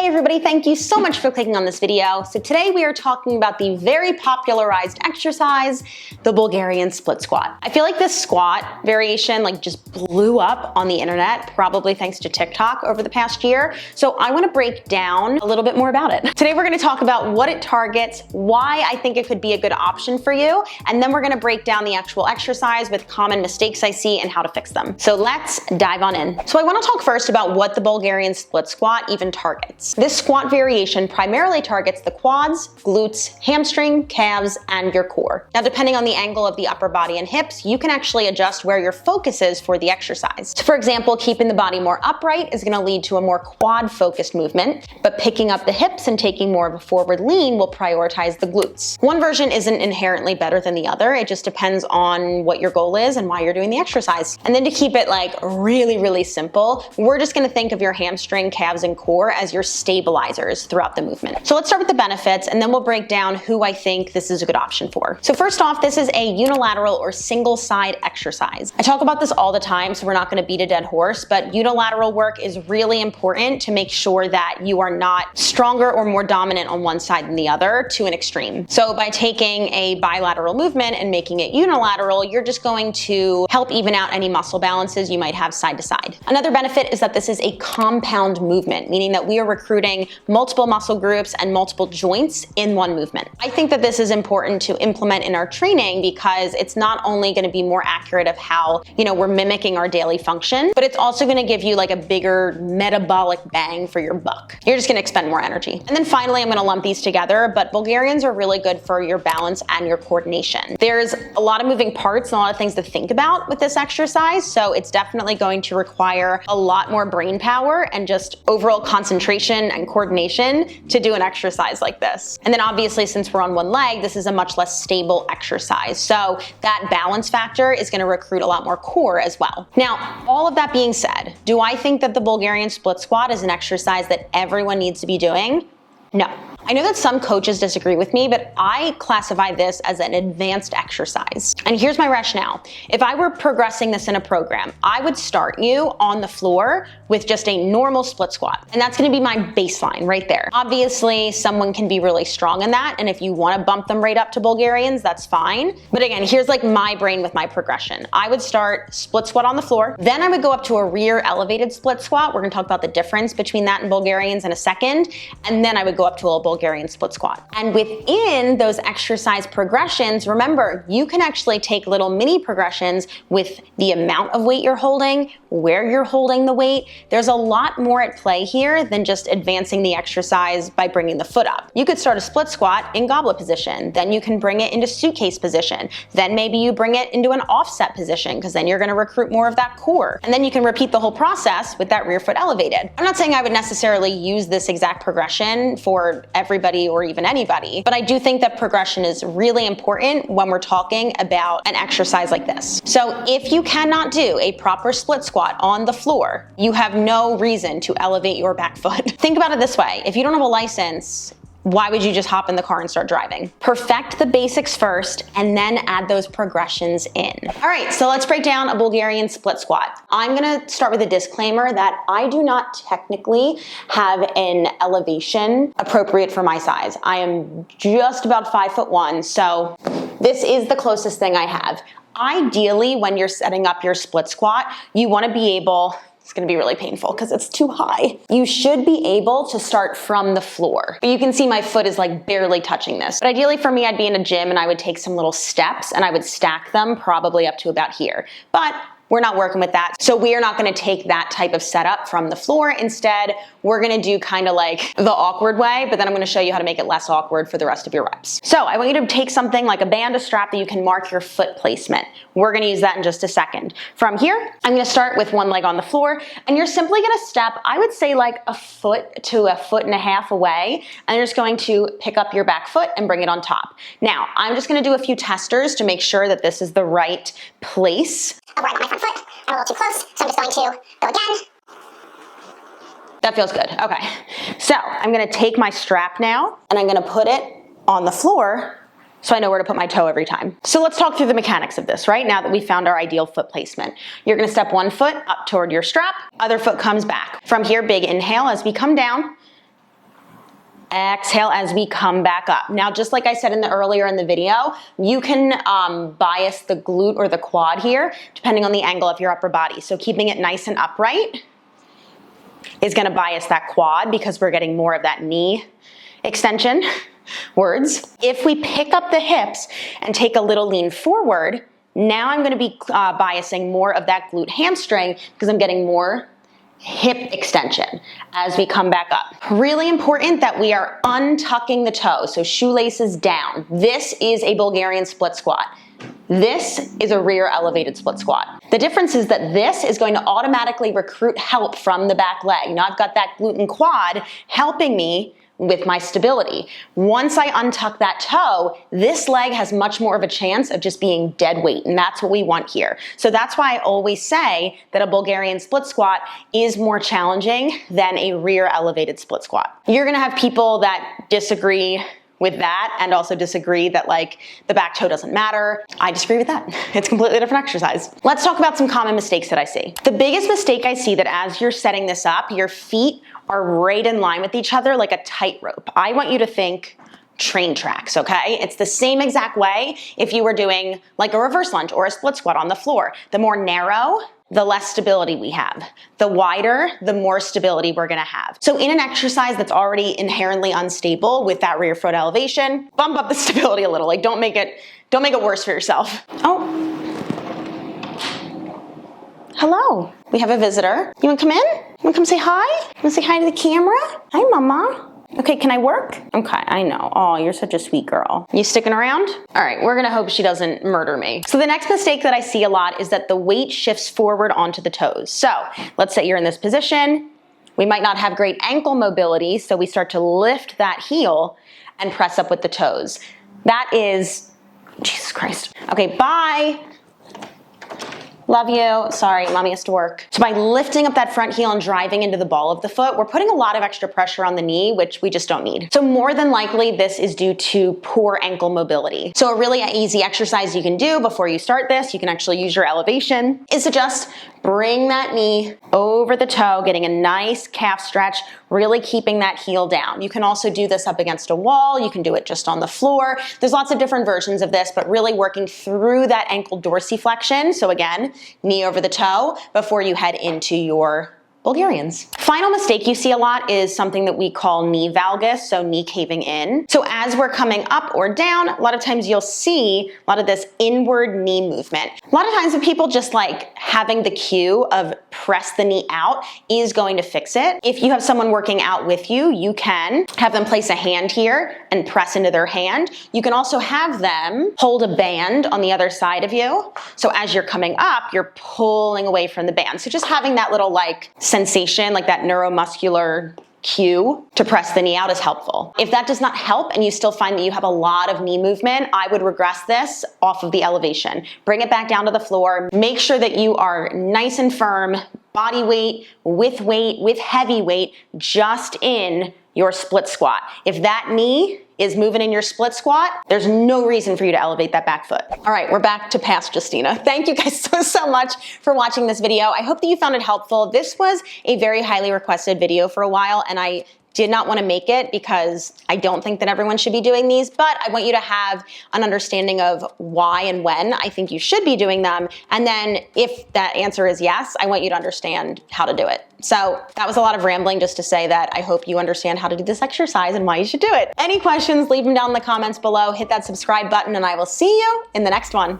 Hey everybody, thank you so much for clicking on this video. So today we are talking about the very popularized exercise, the Bulgarian split squat. I feel like this squat variation just blew up on the internet, probably thanks to TikTok over the past year. So I want to break down a little bit more about it. Today we're going to talk about what it targets, why I think it could be a good option for you, and then we're going to break down the actual exercise with common mistakes I see and how to fix them. So let's dive on in. So I want to talk first about what the Bulgarian split squat even targets. This squat variation primarily targets the quads, glutes, hamstring, calves, and your core. Now, depending on the angle of the upper body and hips, you can actually adjust where your focus is for the exercise. So for example, keeping the body more upright is going to lead to a more quad-focused movement, but picking up the hips and taking more of a forward lean will prioritize the glutes. One version isn't inherently better than the other. It just depends on what your goal is and why you're doing the exercise. And then to keep it really simple, we're just going to think of your hamstring, calves, and core as your stabilizers throughout the movement. So let's start with the benefits, and then we'll break down who I think this is a good option for. So first off, this is a unilateral or single side exercise. I talk about this all the time, so we're not going to beat a dead horse, but unilateral work is really important to make sure that you are not stronger or more dominant on one side than the other to an extreme. So by taking a bilateral movement and making it unilateral, you're just going to help even out any muscle balances you might have side to side. Another benefit is that this is a compound movement, meaning that we are recruiting multiple muscle groups and multiple joints in one movement. I think that this is important to implement in our training because it's not only going to be more accurate of how, we're mimicking our daily function, but it's also going to give you a bigger metabolic bang for your buck. You're just going to expend more energy. And then finally, I'm going to lump these together, but Bulgarians are really good for your balance and your coordination. There's a lot of moving parts and a lot of things to think about with this exercise, so it's definitely going to require a lot more brain power and just overall concentration and coordination to do an exercise like this. And then obviously, since we're on one leg, this is a much less stable exercise. So that balance factor is going to recruit a lot more core as well. Now, all of that being said, do I think that the Bulgarian split squat is an exercise that everyone needs to be doing? No. I know that some coaches disagree with me, but I classify this as an advanced exercise. And here's my rationale. If I were progressing this in a program, I would start you on the floor with just a normal split squat. And that's going to be my baseline right there. Obviously, someone can be really strong in that. And if you want to bump them right up to Bulgarians, that's fine. But again, here's my brain with my progression. I would start split squat on the floor. Then I would go up to a rear elevated split squat. We're going to talk about the difference between that and Bulgarians in a second. And then I would go up to a Bulgarian split squat. And within those exercise progressions, remember, you can actually take little mini progressions with the amount of weight you're holding, where you're holding the weight. There's a lot more at play here than just advancing the exercise by bringing the foot up. You could start a split squat in goblet position, then you can bring it into suitcase position, then maybe you bring it into an offset position because then you're going to recruit more of that core. And then you can repeat the whole process with that rear foot elevated. I'm not saying I would necessarily use this exact progression for everybody or even anybody, but I do think that progression is really important when we're talking about an exercise like this. So if you cannot do a proper split squat on the floor, you have no reason to elevate your back foot. Think about it this way. If you don't have a license, why would you just hop in the car and start driving? Perfect the basics first and then add those progressions in. All right, so let's break down a Bulgarian split squat. I'm gonna start with a disclaimer that I do not technically have an elevation appropriate for my size. I am just about 5'1", so this is the closest thing I have. Ideally, when you're setting up your split squat, you wanna be able, it's gonna be really painful because it's too high. You should be able to start from the floor. But you can see my foot is barely touching this. But ideally for me, I'd be in a gym and I would take some little steps and I would stack them probably up to about here. But we're not working with that. So we are not gonna take that type of setup from the floor. Instead, we're gonna do kind of the awkward way, but then I'm gonna show you how to make it less awkward for the rest of your reps. So I want you to take something like a band, a strap that you can mark your foot placement. We're gonna use that in just a second. From here, I'm gonna start with one leg on the floor, and you're simply gonna step, I would say a foot to a foot and a half away, and you're just going to pick up your back foot and bring it on top. Now, I'm just gonna do a few testers to make sure that this is the right place. Right on my front foot. I'm a little too close, so I'm just going to go again. That feels good. Okay. So I'm going to take my strap now and I'm going to put it on the floor so I know where to put my toe every time. So let's talk through the mechanics of this, right? Now that we found our ideal foot placement. You're going to step one foot up toward your strap, other foot comes back. From here, big inhale as we come down. Exhale as we come back up. Now, just like I said earlier in the video, you can bias the glute or the quad here, depending on the angle of your upper body. So keeping it nice and upright is gonna bias that quad because we're getting more of that knee extension words. If we pick up the hips and take a little lean forward, now I'm gonna be biasing more of that glute hamstring because I'm getting more hip extension as we come back up. Really important that we are untucking the toes, so shoelaces down. This is a Bulgarian split squat. This is a rear elevated split squat. The difference is that this is going to automatically recruit help from the back leg. Now I've got that glute and quad helping me with my stability. Once I untuck that toe, this leg has much more of a chance of just being dead weight, and that's what we want here. So that's why I always say that a Bulgarian split squat is more challenging than a rear elevated split squat. You're gonna have people that disagree with that and also disagree that like the back toe doesn't matter. I disagree with that. It's a completely different exercise. Let's talk about some common mistakes that I see. The biggest mistake I see that as you're setting this up, your feet are right in line with each other like a tightrope. I want you to think train tracks, okay? It's the same exact way if you were doing like a reverse lunge or a split squat on the floor. The more narrow, the less stability we have. The wider, the more stability we're gonna have. So in an exercise that's already inherently unstable with that rear foot elevation, bump up the stability a little. Like don't make it worse for yourself. Oh. Hello, we have a visitor. You wanna come in? You wanna come say hi? You wanna say hi to the camera? Hi, mama. Okay, can I work? Okay, I know. Oh, you're such a sweet girl. You sticking around? All right, we're gonna hope she doesn't murder me. So the next mistake that I see a lot is that the weight shifts forward onto the toes. So let's say you're in this position. We might not have great ankle mobility, so we start to lift that heel and press up with the toes. That is, Jesus Christ. Okay, bye. Love you. Sorry, mommy has to work. So by lifting up that front heel and driving into the ball of the foot, we're putting a lot of extra pressure on the knee, which we just don't need. So more than likely, this is due to poor ankle mobility. So a really easy exercise you can do before you start this, you can actually use your elevation, is to just bring that knee over the toe, getting a nice calf stretch, really keeping that heel down. You can also do this up against a wall. You can do it just on the floor. There's lots of different versions of this, but really working through that ankle dorsiflexion. So again, knee over the toe before you head into your Bulgarians. Final mistake you see a lot is something that we call knee valgus, so knee caving in. So as we're coming up or down, a lot of times you'll see a lot of this inward knee movement. A lot of times with people just like having the cue of press the knee out is going to fix it. If you have someone working out with you, you can have them place a hand here and press into their hand. You can also have them hold a band on the other side of you. So as you're coming up, you're pulling away from the band. So just having that little like sensation, like that neuromuscular cue to press the knee out is helpful. If that does not help and you still find that you have a lot of knee movement, I would regress this off of the elevation. Bring it back down to the floor. Make sure that you are nice and firm, body weight, with heavy weight, just in your split squat. If that knee is moving in your split squat, there's no reason for you to elevate that back foot. All right, we're back to past Justina. Thank you guys so much for watching this video. I hope that you found it helpful. This was a very highly requested video for a while, and I did not want to make it because I don't think that everyone should be doing these, but I want you to have an understanding of why and when I think you should be doing them. And then if that answer is yes, I want you to understand how to do it. So that was a lot of rambling just to say that I hope you understand how to do this exercise and why you should do it. Any questions, leave them down in the comments below. Hit that subscribe button and I will see you in the next one.